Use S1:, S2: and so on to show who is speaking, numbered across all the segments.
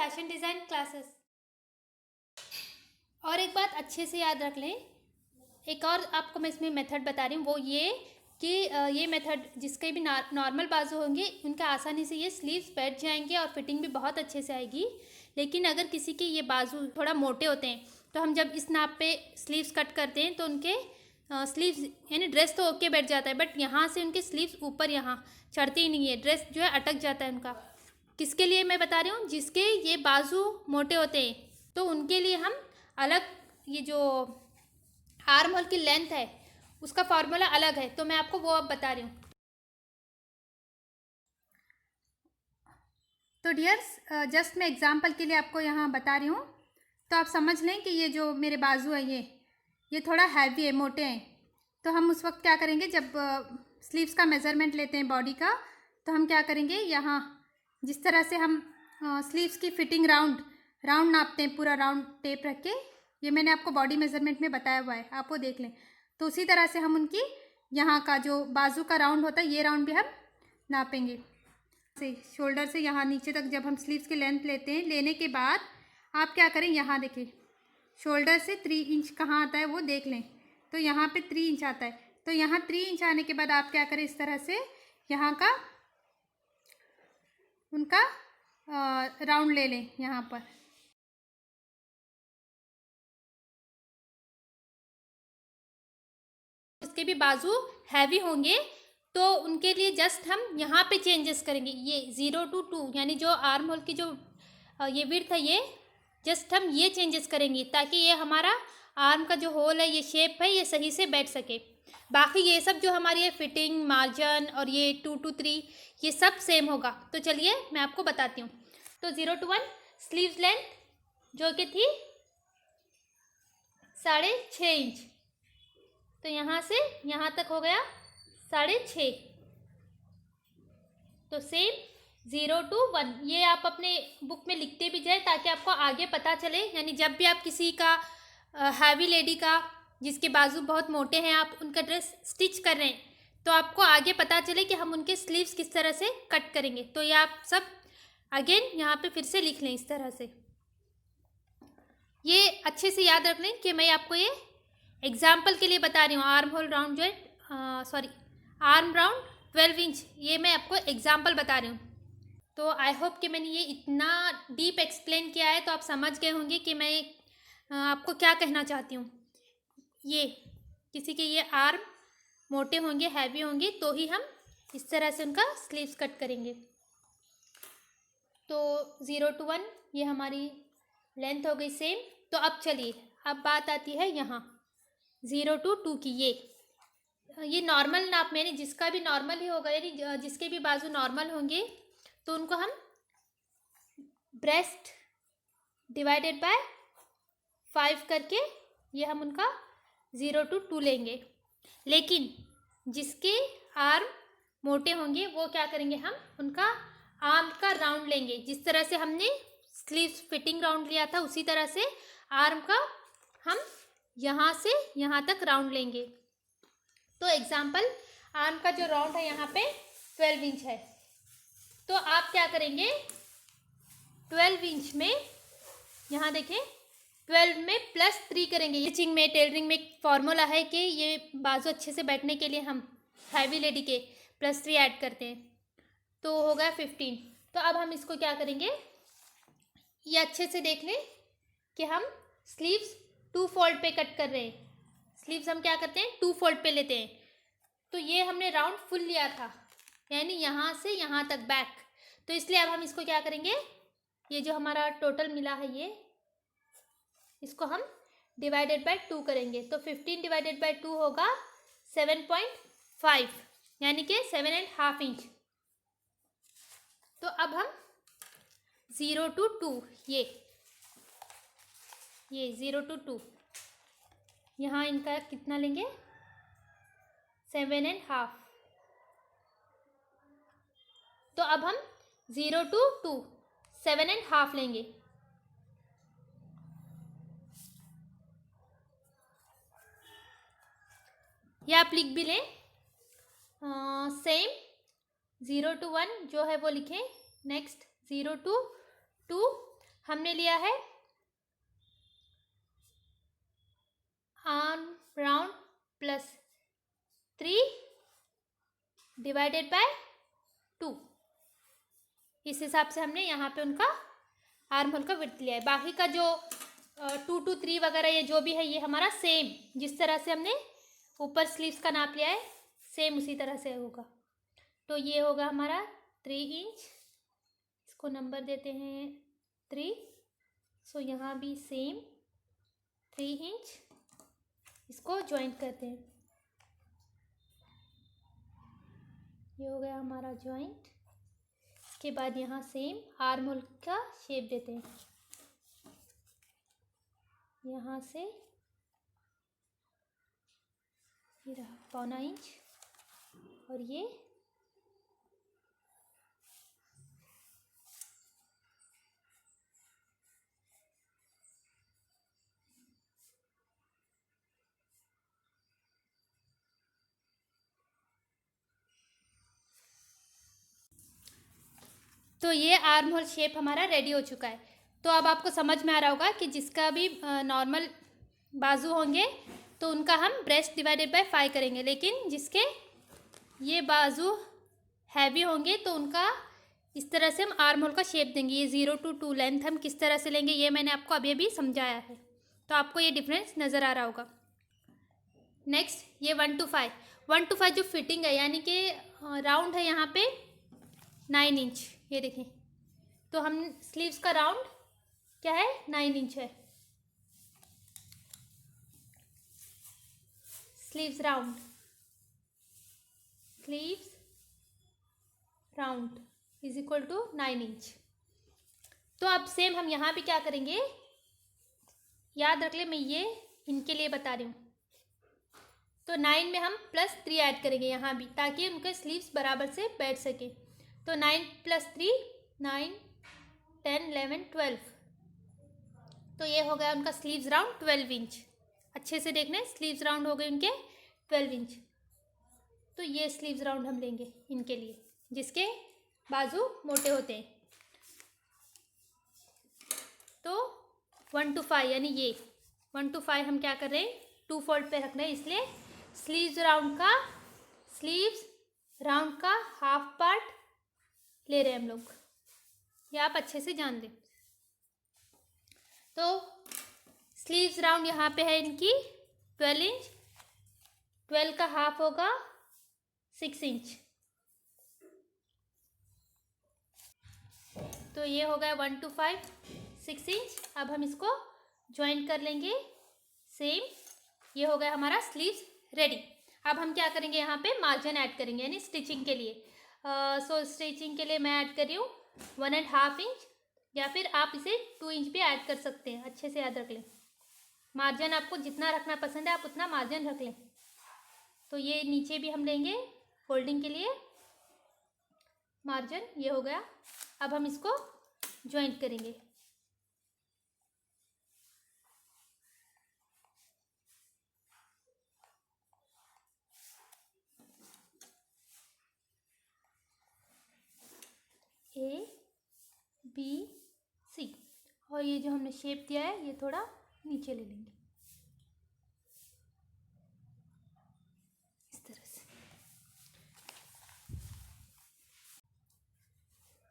S1: Fashion design classes. और एक बात अच्छे से याद रख लें, एक और आपको मैं इसमें मेथड बता रही हूँ, वो ये कि ये मेथड जिसके भी नॉर्मल बाजू होंगे उनका आसानी से ये स्लीव्स बैठ जाएंगे और फिटिंग भी बहुत अच्छे से आएगी। लेकिन अगर किसी के ये बाजू थोड़ा मोटे होते हैं तो हम जब इस नाप पे स्लीव्स कट करते हैं तो उनके स्लीव्स यानी ड्रेस तो ओके बैठ जाता है, बट यहाँ से उनके स्लीव्स ऊपर यहाँ चढ़ते ही नहीं है, ड्रेस जो है अटक जाता है उनका। किसके लिए मैं बता रही हूँ? जिसके ये बाजू मोटे होते हैं तो उनके लिए हम अलग, ये जो आर्म होल की लेंथ है उसका फॉर्मूला अलग है, तो मैं आपको वो अब बता रही हूँ। तो डियर्स, जस्ट मैं एग्जांपल के लिए आपको यहाँ बता रही हूँ, तो आप समझ लें कि ये जो मेरे बाजू है ये थोड़ा हैवी है, मोटे हैं। तो हम उस वक्त क्या करेंगे, जब स्लीव्स का मेज़रमेंट लेते हैं बॉडी का, तो हम क्या करेंगे, यहाँ जिस तरह से हम स्लीव्स की फिटिंग राउंड नापते हैं, पूरा राउंड टेप रख के, ये मैंने आपको बॉडी मेज़रमेंट में बताया हुआ है, आप वो देख लें। तो उसी तरह से हम उनकी यहाँ का जो बाजू का राउंड होता है ये राउंड भी हम नापेंगे। से शोल्डर से यहाँ नीचे तक जब हम स्लीव्स की लेंथ लेते हैं, लेने के बाद आप क्या करें, यहाँ देखिए शोल्डर से 3 इंच कहाँ आता है वो देख लें, तो यहाँ पे 3 इंच आता है। तो यहाँ 3 इंच आने के बाद आप क्या करें, इस तरह से यहाँ का उनका राउंड ले लें यहाँ पर। उसके भी बाजू हैवी होंगे तो उनके लिए जस्ट हम यहाँ पे चेंजेस करेंगे, ये 0 to 2 यानी जो आर्म होल की जो ये विड्थ है, ये जस्ट हम ये चेंजेस करेंगे ताकि ये हमारा आर्म का जो होल है, ये शेप है, ये सही से बैठ सके। बाकी ये सब जो हमारी ये फिटिंग, मार्जिन और ये 2 to 3 ये सब सेम होगा। तो चलिए मैं आपको बताती हूँ। तो 0 to 1 स्लीव्स लेंथ जो कि थी 6.5 इंच, तो यहाँ से यहाँ तक हो गया 6.5। तो सेम 0 to 1 ये आप अपने बुक में लिखते भी जाए ताकि आपको आगे पता चले, यानी जब भी आप किसी का हैवी लेडी का जिसके बाजू बहुत मोटे हैं आप उनका ड्रेस स्टिच कर रहे हैं तो आपको आगे पता चले कि हम उनके स्लीव्स किस तरह से कट करेंगे। तो ये आप सब अगेन यहाँ पे फिर से लिख लें इस तरह से। ये अच्छे से याद रख लें कि मैं आपको ये एग्जाम्पल के लिए बता रही हूँ। आर्म होल राउंड जो है आर्म राउंड 12 इंच, ये मैं आपको एग्जाम्पल बता रही हूँ। तो आई होप कि मैंने ये इतना डीप एक्सप्लेन किया है तो आप समझ गए होंगे कि मैं आपको क्या कहना चाहती हूँ। ये किसी के ये आर्म मोटे होंगे, हैवी होंगे, तो ही हम इस तरह से उनका स्लीव्स कट करेंगे। तो 0 to 1 ये हमारी लेंथ हो गई सेम। तो अब चलिए, अब बात आती है यहाँ 0 to 2 की। ये नॉर्मल नाप में, यानी जिसका भी नॉर्मल ही होगा, यानी जिसके भी बाजू नॉर्मल होंगे तो उनको हम ब्रेस्ट डिवाइडेड बाय 5 करके ये हम उनका 0 to 2 लेंगे। लेकिन जिसके आर्म मोटे होंगे वो क्या करेंगे, हम उनका आर्म का राउंड लेंगे। जिस तरह से हमने स्लीव्स फिटिंग राउंड लिया था उसी तरह से आर्म का हम यहाँ से यहाँ तक राउंड लेंगे। तो एग्जाम्पल, आर्म का जो राउंड है यहाँ पे 12 इंच है, तो आप क्या करेंगे 12 इंच में यहाँ देखें 12 में +3 करेंगे। स्टिचिंग में, टेलरिंग में एक फॉर्मूला है कि ये बाजू अच्छे से बैठने के लिए हम हैवी लेडी के +3 ऐड करते हैं, तो हो गया 15। तो अब हम इसको क्या करेंगे, ये अच्छे से देख लें कि हम स्लीव्स 2 फोल्ड पे कट कर रहे हैं। स्लीव्स हम क्या करते हैं 2 फोल्ड पे लेते हैं। तो ये हमने राउंड फुल लिया था, यानी यहाँ से यहाँ तक बैक, तो इसलिए अब हम इसको क्या करेंगे, ये जो हमारा टोटल मिला है ये, इसको हम डिवाइडेड बाय 2 करेंगे। तो 15 डिवाइडेड बाय 2 होगा 7.5, यानी कि 7.5 इंच। तो अब हम 0 to 2 ये 0 to 2 यहाँ इनका कितना लेंगे 7.5। तो अब हम 0 to 2 7.5 लेंगे। या आप लिख भी लें, सेम 0 to 1 जो है वो लिखें। नेक्स्ट 0 to 2 हमने लिया है arm round plus 3 divided by 2। इस हिसाब से हमने यहाँ पे उनका आर्म होल का विड्थ लिया है। बाकी का जो 2 to 3 वगैरह ये जो भी है ये हमारा सेम जिस तरह से हमने ऊपर स्लीव्स का नाप लिया है सेम उसी तरह से होगा। तो ये होगा हमारा 3 इंच, इसको नंबर देते हैं 3। सो यहाँ भी सेम 3 इंच, इसको ज्वाइंट करते हैं। ये हो गया हमारा ज्वाइंट। इसके बाद यहाँ सेम आर्म होल का शेप देते हैं, यहाँ से ये रहा 1.25 इंच और ये तो ये आर्म होल शेप हमारा रेडी हो चुका है। तो अब आपको समझ में आ रहा होगा कि जिसका भी नॉर्मल बाजू होंगे तो उनका हम ब्रेस्ट डिवाइडेड बाय 5 करेंगे, लेकिन जिसके ये बाजू हैवी होंगे तो उनका इस तरह से हम आर्म होल का शेप देंगे। ये 0 to 2 लेंथ हम किस तरह से लेंगे ये मैंने आपको अभी अभी समझाया है, तो आपको ये डिफरेंस नज़र आ रहा होगा। नेक्स्ट ये 1 to 5 जो फिटिंग है यानी कि राउंड है यहाँ पे 9 इंच, ये देखें। तो हम स्लीव्स का राउंड क्या है 9 इंच है। Sleeves round is equal to 9 inch. तो अब सेम हम यहाँ भी क्या करेंगे, याद रख ले मैं ये इनके लिए बता रही हूँ। तो 9 में हम +3 ऐड करेंगे यहाँ भी ताकि उनके स्लीव्स बराबर से बैठ सके। तो 9 + 3 9 10 11 12। तो ये हो गया उनका स्लीव्स राउंड 12 इंच। अच्छे से देखना है, स्लीव्स राउंड हो गए उनके 12 इंच। तो ये स्लीव्स राउंड हम लेंगे इनके लिए जिसके बाजू मोटे होते हैं। तो 1 to 5 यानी ये 1 to 5 हम क्या कर रहे हैं 2 फोल्ड पे रख रहे हैं, इसलिए स्लीव्स राउंड का हाफ पार्ट ले रहे हैं हम लोग। ये आप अच्छे से जान लें। तो स्लीव्स राउंड यहाँ पे है इनकी 12 इंच, 12 का हाफ होगा 6 इंच। तो ये हो गया 1 to 5 6 इंच। अब हम इसको ज्वाइन कर लेंगे सेम। ये हो गया हमारा स्लीव्स रेडी। अब हम क्या करेंगे यहाँ पे मार्जिन ऐड करेंगे यानी स्टिचिंग के लिए। सो स्टिचिंग के लिए मैं ऐड कर रही हूँ 1.5 इंच, या फिर आप इसे 2 इंच भी ऐड कर सकते हैं। अच्छे से याद रख लें, मार्जिन आपको जितना रखना पसंद है आप उतना मार्जिन रख लें। तो ये नीचे भी हम लेंगे फोल्डिंग के लिए मार्जिन। ये हो गया। अब हम इसको ज्वाइंट करेंगे। ABC और ये जो हमने शेप दिया है ये थोड़ा नीचे ले लेंगे इस तरह से।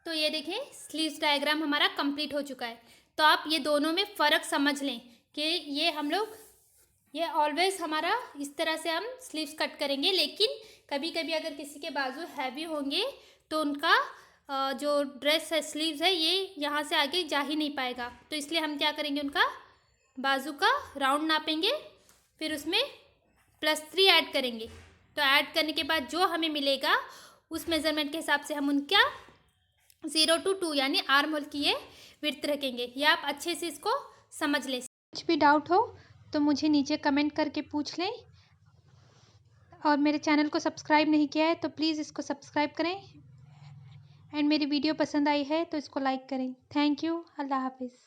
S1: तो ये देखें स्लीव्स डायग्राम हमारा कंप्लीट हो चुका है। तो आप ये दोनों में फ़र्क समझ लें कि ये हम लोग ये ऑलवेज हमारा इस तरह से हम स्लीव्स कट करेंगे, लेकिन कभी कभी अगर किसी के बाजू हैवी होंगे तो उनका जो ड्रेस है स्लीव्स है ये यहाँ से आगे जा ही नहीं पाएगा। तो इसलिए हम क्या करेंगे उनका बाजू का राउंड नापेंगे, फिर उसमें +3 ऐड करेंगे। तो ऐड करने के बाद जो हमें मिलेगा उस मेज़रमेंट के हिसाब से हम उनका 0 to 2 यानी आर्म होल की ये विड्थ रखेंगे। ये आप अच्छे से इसको समझ लें। कुछ भी डाउट हो तो मुझे नीचे कमेंट करके पूछ लें, और मेरे चैनल को सब्सक्राइब नहीं किया है तो प्लीज़ इसको सब्सक्राइब करें, एंड मेरी वीडियो पसंद आई है तो इसको लाइक करें। Thank you. अल्लाह हाफिज़।